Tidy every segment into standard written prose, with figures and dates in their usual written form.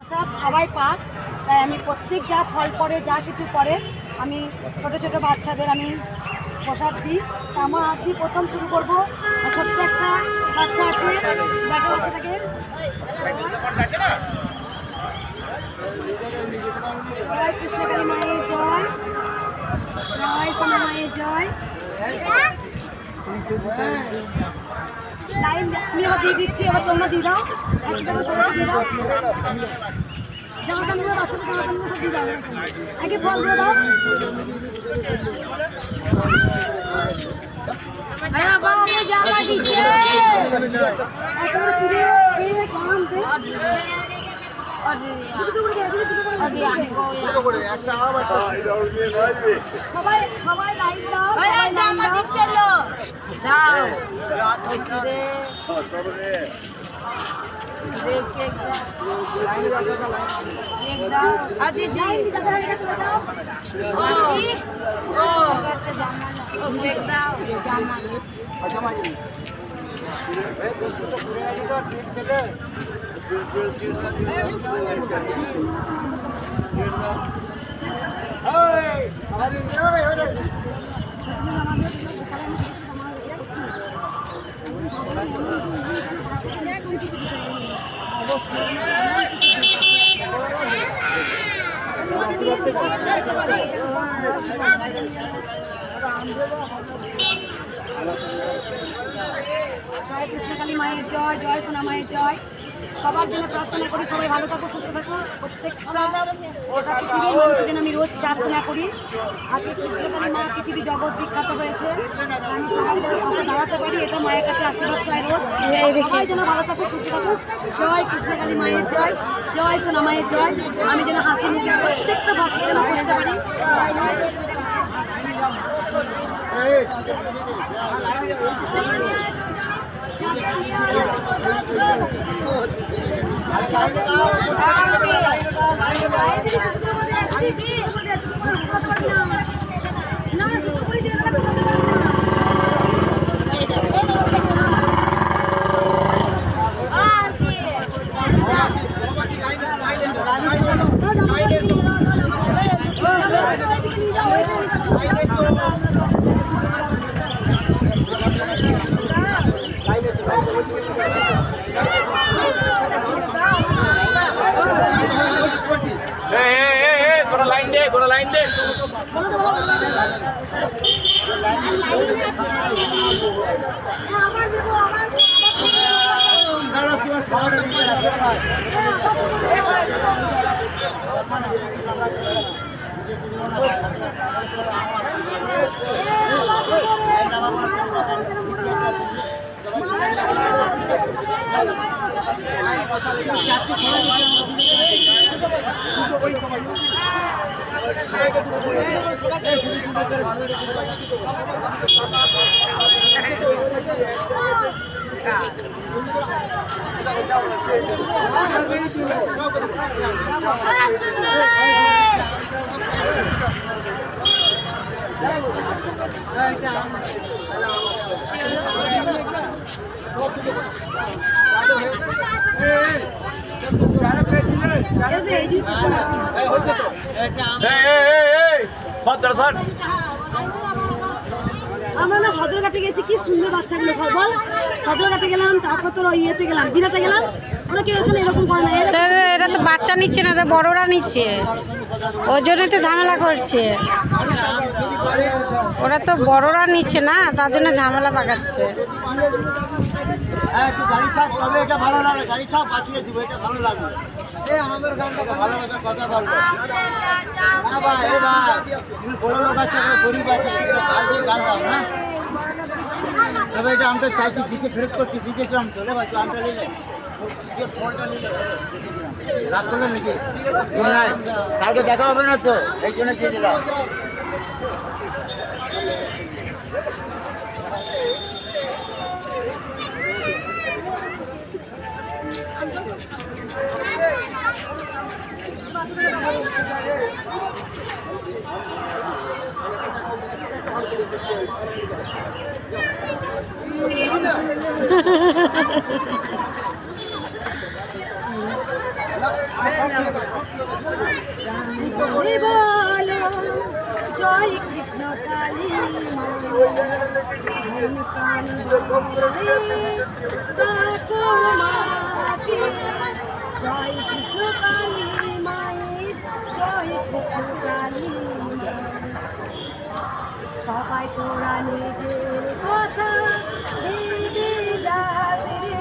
প্রসাদ সবাই পাক, তাই আমি প্রত্যেক যা ফল পড়ে যা কিছু পড়ে আমি ছোট ছোট বাচ্চাদের আমি প্রসাদ দিই। তা আমার হাত দিয়ে প্রথম শুরু করবো। ছোট্ট একটা বাচ্চা আছে, দেখা বাচ্চাটাকে জয় কৃষ্ণকালী মায়ের জয়, জয় সোনা মায়ের জয়। লাইন আমি আবার দিয়ে দিচ্ছি, এবার তোমরা দিয়ে দাও। জামা কাপড়গুলো বাচ্চাদের জামা কাপড়গুলো সব দিয়ে দাও, আগে ফলগুলো দাও। জামা দিচ্ছে সবাই লাইন দাও, জামা দিচ্ছে যাও জয় কৃষ্ণকালী মায়ের জয়, জয় সোনা মায়ের জয়। সবার জন্য প্রার্থনা করি সবাই ভালো থাকো, সুস্থ থাকো। প্রত্যেকটা পৃথিবীর মানুষের জন্য আমি রোজ প্রার্থনা করি। আজকে কৃষ্ণকালী মা পৃথিবী জগৎ বিখ্যাত হয়েছে, আমি সবাই যেন পাশে দাঁড়াতে পারি এটা মায়ের কাছে আশীর্বাদ চাই রোজ। সবাই যেন ভালো থাকো, সুস্থ থাকো। জয় কৃষ্ণকালী মায়ের জয়, জয় সোনা মায়ের জয়। আমি যেন হাসি মুখে প্রত্যেকটা ভক্ত যেন করতে পারি। লাইন দে আমরা না সদরঘাটে গেছি, কি সুন্দর বাচ্চাগুলো সব বল। সদরঘাটে গেলাম, তারপর তোর ইয়েতে গেলাম, বিরাটে গেলাম। ওরা কেউ এখানে এরকম করে না, এরা তো বাচ্চা নিচ্ছে না, তো বড়রা নিচ্ছে, ওই জন্যই তো ঝামেলা করছে। ওরা তো বড়রা নিচ্ছে না, তার জন্য ঝামেলা পাকাচ্ছে। আমাদের গানটাকে ভালো লাগার কথা বলবো না ভাই। তুমি বড় লোক আছে, গরিব আছে, গাল দিয়ে গাল দাও না। তবে এটা আমরা চাইছি, দিতে ফেরত করছি, দিতেছিলাম চলে ভাই। আমটা নিলে ফোনটা নিলে রাত করলে নাকি কালকে দেখা হবে না তো, এই জন্য দিয়ে দিলাম। বলো জয় কৃষ্ণ কালী জয় কৃষ্ণ কালী মায়ের জয় কৃষ্ণ কালী সবাই তোরা নিজের কথা ভেবে যাস রে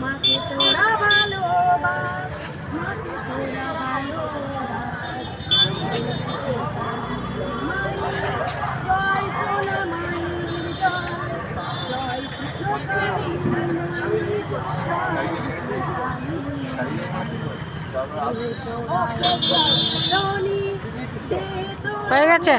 মাকে তোরা ভালোবাস মাকে তোরা ভালোবাস জয় সোনা মায়ের জয় কৃষ্ণ কালী হয়ে গেছে।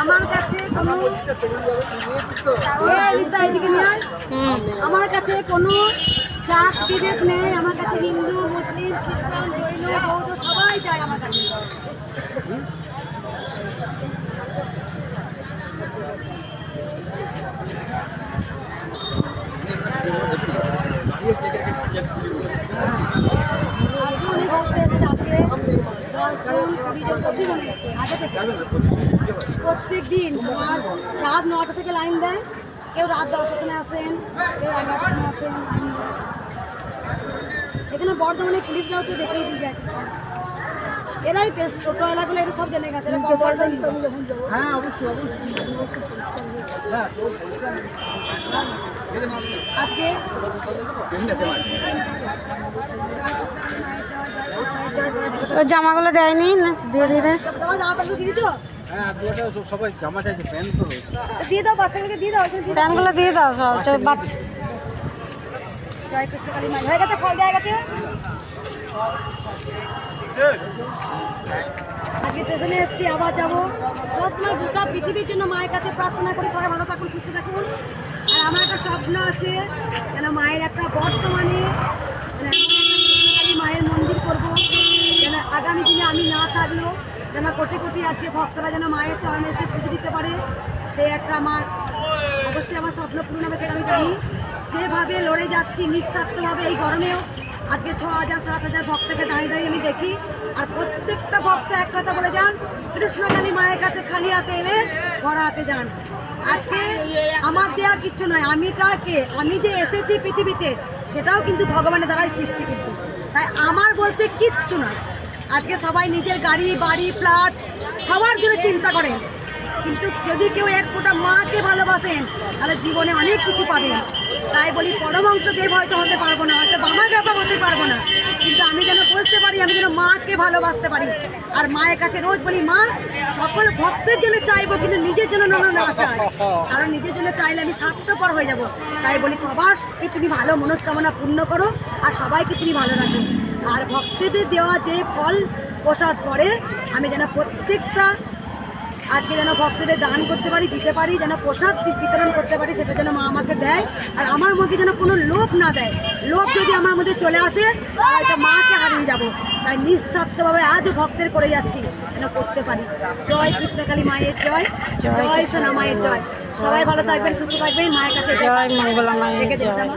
আমার কাছে কোনো আমার কাছে কোনো জাত বিভেদ নেই। আমার কাছে হিন্দু মুসলিম খ্রিস্টান জৈন বৌদ্ধ সবাই চায় আমার কাছে। প্রত্যেক দিন তোমার রাত 9টা থেকে লাইন দেয়, কেউ রাত 10টার সময় আসেন, কেউ 11টার সময় আসেন। এখানে বর্ধমানে পুলিশরাও তো দেখেই দিয়ে যায়, এরাই টেস্ট টোটো এলাকাগুলো এরা সব জেনে গেছে। হ্যাঁ অবশ্যই আজকে ওই জামাগুলো দেয়নি না ধীরে ধীরে। জামাটা দিয়েছ? হ্যাঁ সবাই জামা চাইছে, প্যান্ট তো দিয়ে দাও, বাচ্চাগুলোকে দিয়ে দাও। প্যান্টগুলো দিয়ে দাও সব বাচ্চা। জয় কৃষ্ণ কালী মাই হয়ে গেছে, ফল দেওয়া গেছে। আজকে স্টেশনে এসেছি, আবার যাবো। সবসময় গোটা পৃথিবীর জন্য মায়ের কাছে প্রার্থনা করি সবাই ভালো থাকুন, সুস্থ থাকুন। আর আমার একটা স্বপ্ন আছে যেন মায়ের একটা বর্তমানে মায়ের মন্দির করবো, যেন আগামী দিনে আমি না থাকলেও যেন কোটি কোটি আজকে ভক্তরা যেন মায়ের চরণে এসে পুজো দিতে পারে। সে একটা আমার অবশ্যই আমার স্বপ্ন পূরণ হবে, সেটা আমি জানি। যেভাবে লড়ে যাচ্ছি নিঃস্বার্থভাবে এই গরমেও, আজকে 6,000 7,000 ভক্তকে দাঁড়িয়ে দাঁড়িয়ে আমি দেখি। আর প্রত্যেকটা ভক্ত এক কথা বলে যান, কৃষ্ণকালী মায়ের কাছে খালি হাতে এলে ভরা হাতে যান। আজকে আমার দেওয়া কিচ্ছু নয়, আমি যে এসেছি পৃথিবীতে সেটাও কিন্তু ভগবানের দ্বারাই সৃষ্টি, কিন্তু তাই আমার বলতে কিচ্ছু নয়। আজকে সবাই নিজের গাড়ি বাড়ি ফ্ল্যাট সবার জন্য চিন্তা করেন, কিন্তু যদি কেউ এক ফোঁটা মাকে ভালোবাসেন তাহলে জীবনে অনেক কিছু পাবেন। তাই বলি পরমাংশ দেব হয়তো হতে পারবো না, হয়তো বাবা ব্যাপার হতে পারবো না, কিন্তু আমি যেন বলতে পারি আমি যেন মাকে ভালোবাসতে পারি। আর মায়ের কাছে রোজ বলি মা সকল ভক্তের জন্য চাইবো, কিন্তু নিজের জন্য না চাই, কারণ নিজের জন্য চাইলে আমি স্বার্থপর হয়ে যাব। তাই বলি সবারকে তুমি ভালো মনস্কামনা পূর্ণ করো আর সবাইকে তুমি ভালো রাখো। আর ভক্তদের দেওয়া যে ফল প্রসাদ পড়ে আমি যেন প্রত্যেকটা আজকে যেন ভক্তদের দান করতে পারি, দিতে পারি, যেন প্রসাদ বিতরণ করতে পারি, সেটা যেন মা আমাকে দেয়। আর আমার মধ্যে যেন কোনো লোভ না দেয়। লোভ যদি আমার মধ্যে চলে আসে হয়তো মাকে হারিয়ে যাব। তাই নিঃস্বার্থভাবে আজও ভক্তের করে যাচ্ছি, যেন করতে পারি। জয় কৃষ্ণকালী মায়ের জয়, জয় সোনা মায়ের জয়। সবাই ভালো থাকবেন, সুস্থ থাকবেন, মায়ের কাছে জয় মঙ্গলা মায়ের জয়।